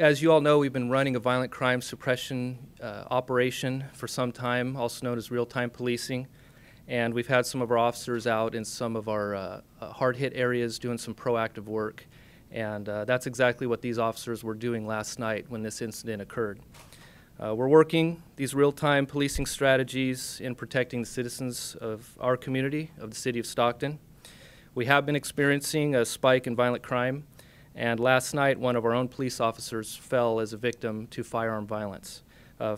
As you all know, we've been running a violent crime suppression operation for some time, also known as real-time policing. And we've had some of our officers out in some of our hard-hit areas doing some proactive work. And that's exactly what these officers were doing last night when this incident occurred. We're working these real-time policing strategies in protecting the citizens of our community, of the city of Stockton. We have been experiencing a spike in violent crime, and last night one of our own police officers fell as a victim to firearm violence.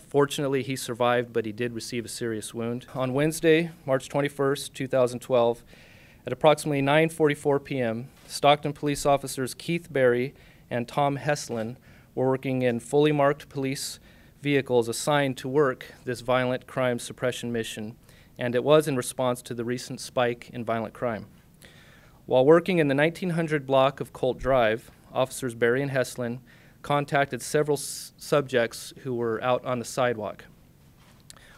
Fortunately, he survived, but he did receive a serious wound. On Wednesday, March 21st, 2012, at approximately 9:44 p.m., Stockton police officers Keith Berry and Tom Heslin were working in fully marked police vehicles assigned to work this violent crime suppression mission, and it was in response to the recent spike in violent crime. While working in the 1900 block of Colt Drive, officers Berry and Heslin contacted several subjects who were out on the sidewalk.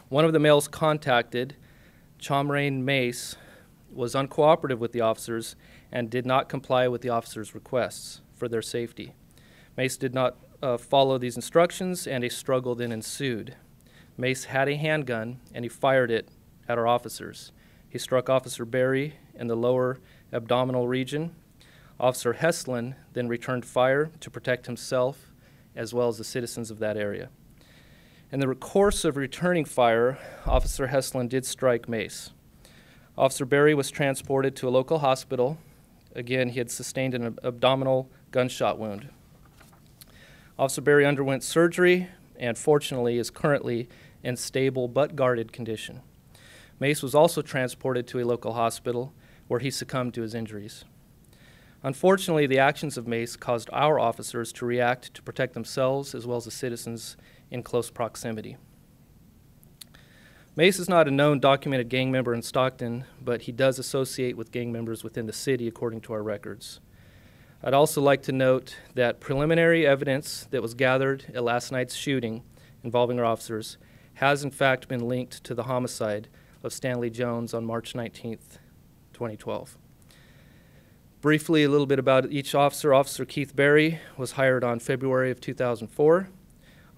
One of the males contacted, Chomrean Meas, was uncooperative with the officers and did not comply with the officers' requests for their safety. Meas did not follow these instructions, and a struggle then ensued. Meas had a handgun, and he fired it at our officers. He struck Officer Berry in the lower abdominal region. Officer Heslin then returned fire to protect himself as well as the citizens of that area. In the course of returning fire, Officer Heslin did strike Meas. Officer Berry was transported to a local hospital. Again, he had sustained an abdominal gunshot wound. Officer Berry underwent surgery and fortunately is currently in stable but guarded condition. Meas was also transported to a local hospital where he succumbed to his injuries. Unfortunately, the actions of Meas caused our officers to react to protect themselves as well as the citizens in close proximity. Meas is not a known documented gang member in Stockton, but he does associate with gang members within the city according to our records. I'd also like to note that preliminary evidence that was gathered at last night's shooting involving our officers has in fact been linked to the homicide of Stanley Jones on March 19th, 2012. Briefly, a little bit about each officer. Officer Keith Berry was hired on February of 2004.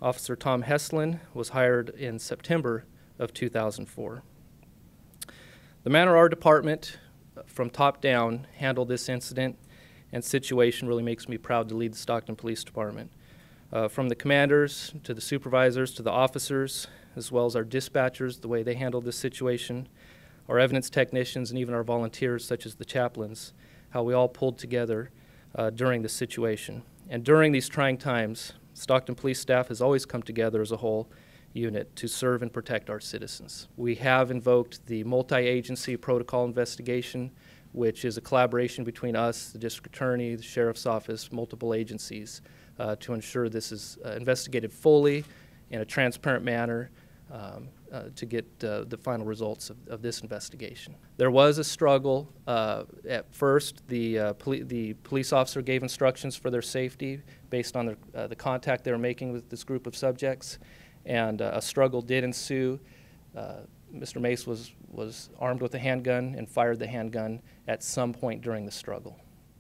Officer Tom Heslin was hired in September of 2004. The manner our department, from top down, handled this incident and situation really makes me proud to lead the Stockton Police Department. From the commanders to the supervisors to the officers, as well as our dispatchers, the way they handled this situation, our evidence technicians, and even our volunteers such as the chaplains, how we all pulled together during this situation. And during these trying times, Stockton Police staff has always come together as a whole unit to serve and protect our citizens. We have invoked the multi-agency protocol investigation, which is a collaboration between us, the district attorney, the sheriff's office, multiple agencies, to ensure this is investigated fully in a transparent manner to get the final results of this investigation. There was a struggle. At first, the police officer gave instructions for their safety based on the contact they were making with this group of subjects, and a struggle did ensue. Mr. Meas was armed with a handgun and fired the handgun at some point during the struggle.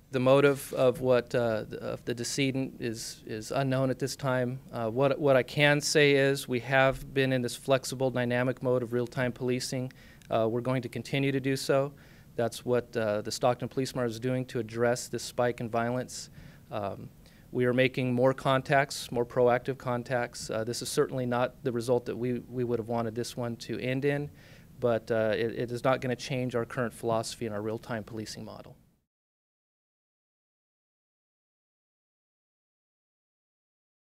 The motive of of the decedent is unknown at this time. What I can say is we have been in this flexible, dynamic mode of real-time policing. We're going to continue to do so. That's what the Stockton Police Department is doing to address this spike in violence. We are making more contacts, more proactive contacts. This is certainly not the result that we would have wanted this one to end in, but it is not going to change our current philosophy and our real-time policing model.